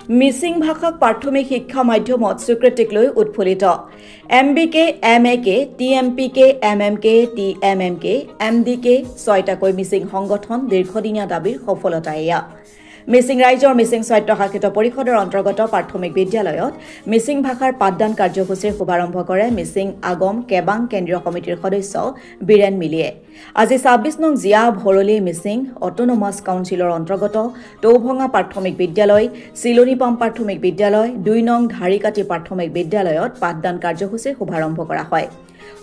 মিচিং ভাষাক প্ৰাথমিক শিক্ষা মাধ্যমত স্বীকৃতিক লৈ উৎফুল্লিত MBK MAK TMPK MMK TMMK MDK 6টাকৈ Mising সংগঠন দীৰ্ঘদিনীয়া দাবীৰ সফলতা এয়া মিচিং ৰাইজৰ মিচিং স্বায়ত্তশাসিত পৰিষদৰ অন্তৰ্গত প্ৰাথমিক বিদ্যালয়ত মিচিং ভাষাৰ পাঠদান কাৰ্যসূচীৰ শুভাৰম্ভ কৰে মিচিং আগম কেবাং কেন্দ্ৰীয় কমিটিৰ সদস্য বীৰেন মিলিয়ে আজি 26 নং জিয়া ভৰলী মিচিং অটোনমাস কাউন্সিলৰ অন্তৰ্গত টৌভঙা প্ৰাথমিক বিদ্যালয় চিলনিপাম প্ৰাথমিক বিদ্যালয় 2 নং ধাৰিকাটি প্ৰাথমিক বিদ্যালয়ত পাঠদান কাৰ্যসূচীৰ শুভাৰম্ভ কৰা হয়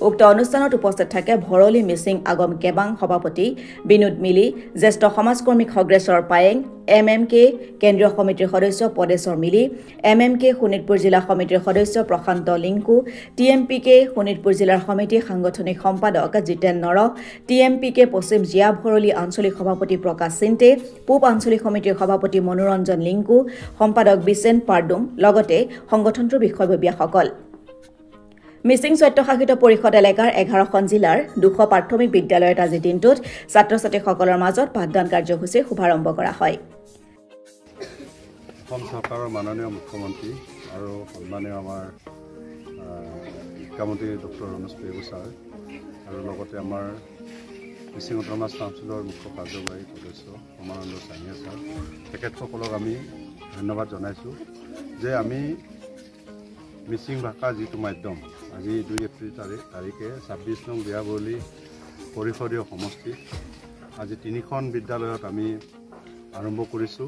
উক্ত অনুষ্ঠানত উপস্থিত থাকে ভৰলী মিচিং আগম কেবাং সভাপতি বিনোদ মিলি জ্যেষ্ঠ সমাজকৰ্মী খগ্ৰেশ্বৰ পায়েং MMK কেন্দ্ৰীয় কমিটিৰ সদস্য পদেশ্বৰ মিলি MMK শোণিতপুৰ জিলা সমিতিৰ সদস্য প্ৰশান্ত লিংকু TMPK শোণিতপুৰ জিলাৰ সমিতি সাংগঠনিক সম্পাদক জিতেন নৰক TMPK পশ্চিম জিয়া ভৰলী আঞ্চলিক সভাপতি প্ৰকাশ সিন্তে পূব আঞ্চলিক সমিতিৰ সভাপতি মনোৰঞ্জন লিংকু সম্পাদক বিচেন পাৰডুম লগতে সংগঠনটোৰ বিষয়ববীয়াসকল মিচিং স্বায়ত্তশাসিত পৰিষদ এলেকাৰ 11খন জিলাৰ 200 প্ৰাথমিক বিদ্যালয়ত আজি দিনটোত ছাত্ৰ-ছাত্ৰীসকলৰ মাজত পাঠদান কাৰ্যসূচীৰ শুভাৰম্ভ কৰা হয় অসম চৰকাৰৰ মাননীয় মুখ্যমন্ত্ৰী আৰু সন্মানীয় আমাৰ শিক্ষামন্ত্ৰী ডক্টৰ ৰমেশ পেগু ছাৰ আৰু লগতে আমাৰ মিচিং অটোনমাস কাউন্সিলৰ মুখ্য কাৰ্যবাহী সদস্য সমানন্দ চাহিয়া ছাৰ তেখেতসকলক আমি ধন্যবাদ জনাইছোঁ যে আমি মিচিং ভাষা যিটো মাধ্যম আজি 2 এপ্ৰিল তাৰিখে 26 নং জিয়া ভৰলী পৰিষদীয় সমষ্টিত আজি 3খন বিদ্যালয়ত আমি আৰম্ভ কৰিছোঁ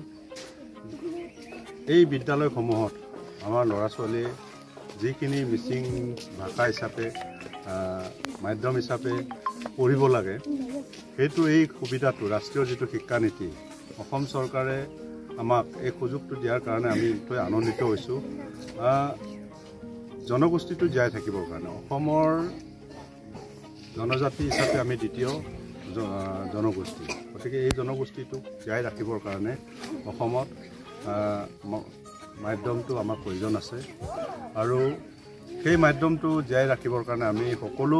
এই বিদ্যালয়সমূহত আমাৰ ল'ৰা ছোৱালীয়ে যিখিনি মিচিং ভাষা হিচাপে মাধ্যম হিচাপে পঢ়িব লাগে সেইটো এই সুবিধাটো ৰাষ্ট্ৰীয় যিটো শিক্ষানীতি অসম চৰকাৰে আমাক এই সুযোগটো দিয়াৰ কাৰণে আমি অতি আনন্দিত হৈছোঁ জনগোষ্ঠীটো জীয়াই থাকিবৰ কাৰণে অসমৰ জনজাতি হিচাপে আমি দ্বিতীয় জনগোষ্ঠী গতিকে এই জনগোষ্ঠীটোক জীয়াই ৰাখিবৰ কাৰণে অসমত মাধ্যমটো আমাৰ প্ৰয়োজন আছে আৰু সেই মাধ্যমটো জীয়াই ৰাখিবৰ কাৰণে আমি সকলো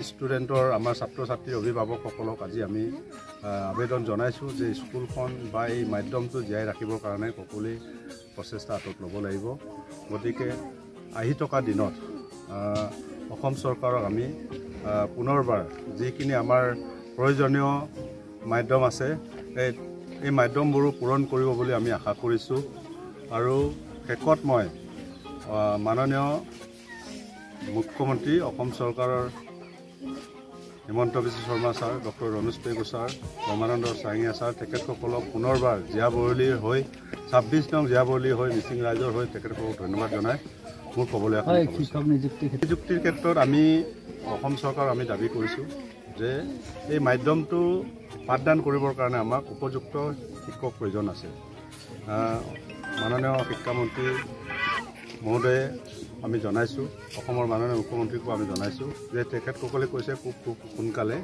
ষ্টুডেণ্টৰ আমাৰ ছাত্ৰ ছাত্ৰীৰ অভিভাৱকসকলক আজি আমি আবেদন জনাইছোঁ যে স্কুলখন বা এই মাধ্যমটো জীয়াই ৰাখিবৰ কাৰণে সকলোৱে প্ৰচেষ্টা হাতত ল'ব লাগিব গতিকে আহি থকা দিনত অসম চৰকাৰক আমি পুনৰবাৰ যিখিনি আমাৰ প্ৰয়োজনীয় মাধ্যম আছে এই মাধ্যমবোৰো পূৰণ কৰিব বুলি আমি আশা কৰিছোঁ আৰু শেষত মই মাননীয় মুখ্যমন্ত্ৰী অসম চৰকাৰৰ Himanta Biswa Sarma sir doctor Ramesh Pegu sir Ramananda Sahia sir তেখেতসকলক পুনৰবাৰ জিয়া ভৰলীৰ হৈ 26 নং জিয়া ভৰলী হৈ মিচিং ৰাইজৰ হৈ তেখেতসকলক ধন্যবাদ জনাই মোৰ ক'বলৈ নিযুক্তিৰ ক্ষেত্ৰত আমি অসম চৰকাৰক আমি দাবী কৰিছোঁ যে এই মাধ্যমটো পাঠদান কৰিবৰ কাৰণে আমাক উপযুক্ত শিক্ষক প্ৰয়োজন আছে মাননীয় শিক্ষামন্ত্ৰী মহোদয়ে আমি জনাইছোঁ অসমৰ মাননীয় মুখ্যমন্ত্ৰীকো আমি জনাইছোঁ যে তেখেতসকলে কৈছে খুব সোনকালে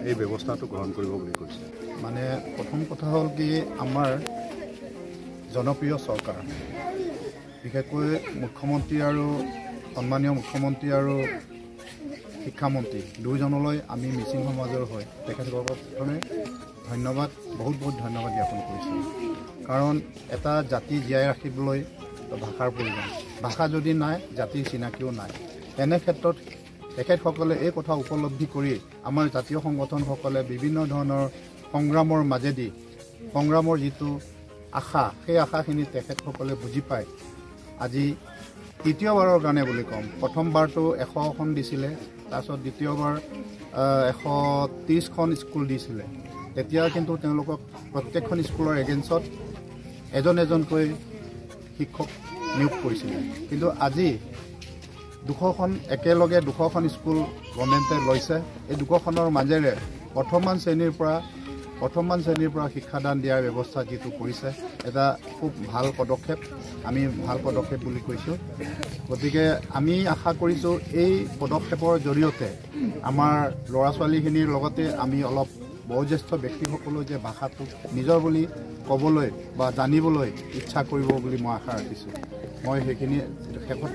এই ব্যৱস্থাটো গ্ৰহণ কৰিব বুলি কৈছে মানে প্ৰথম কথা হ'ল কি আমাৰ জনপ্ৰিয় চৰকাৰ বিশেষকৈ মুখ্যমন্ত্ৰী আৰু সন্মানীয় মুখ্যমন্ত্ৰী আৰু শিক্ষামন্ত্ৰী দুয়োজনলৈ আমি মিচিং সমাজৰ হৈ তেখেতসকলক প্ৰথমে ধন্যবাদ বহুত ধন্যবাদ জ্ঞাপন কৰিছোঁ কাৰণ এটা জাতি জীয়াই ৰাখিবলৈ ভাষাৰ প্ৰয়োজন ভাষা যদি নাই জাতিৰ চিনাকিও নাই এনে ক্ষেত্ৰত তেখেতসকলে এই কথা উপলব্ধি কৰি আমাৰ জাতীয় সংগঠনসকলে বিভিন্ন ধৰণৰ সংগ্ৰামৰ মাজেদি সংগ্ৰামৰ যিটো আশা সেই আশাখিনি তেখেতসকলে বুজি পায় আজি তৃতীয়বাৰৰ কাৰণে বুলি ক'ম প্ৰথমবাৰটো 100খন দিছিলে তাৰপিছত দ্বিতীয়বাৰ 130খন স্কুল দিছিলে তেতিয়া কিন্তু তেওঁলোকক প্ৰত্যেকখন স্কুলৰ এগেইনষ্টত এজনকৈ শিক্ষক নিয়োগ কৰিছিলে কিন্তু আজি 200খন একেলগে 200খন স্কুল গভৰ্ণমেণ্টে লৈছে এই 200খনৰ মাজেৰে প্ৰথমমান শ্ৰেণীৰ পৰা শিক্ষাদান দিয়াৰ ব্যৱস্থা যিটো কৰিছে এটা খুব ভাল পদক্ষেপ আমি ভাল পদক্ষেপ বুলি কৈছোঁ গতিকে আমি আশা কৰিছোঁ এই পদক্ষেপৰ জৰিয়তে আমাৰ ল'ৰা ছোৱালীখিনিৰ লগতে আমি অলপ বয়োজ্যেষ্ঠ ব্যক্তিসকলেও যে ভাষাটোক নিজৰ বুলি ক'বলৈ বা জানিবলৈ ইচ্ছা কৰিব বুলি মই আশা ৰাখিছোঁ মই সেইখিনি শেষত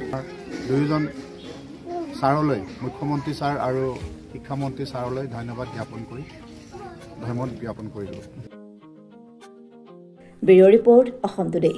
দুয়োজন ছাৰলৈ মুখ্যমন্ত্ৰী ছাৰ আৰু শিক্ষামন্ত্ৰী ছাৰলৈ ধন্যবাদ জ্ঞাপন কৰিলোঁ ব্যুৰ' ৰিপৰ্ট অসম টুডে।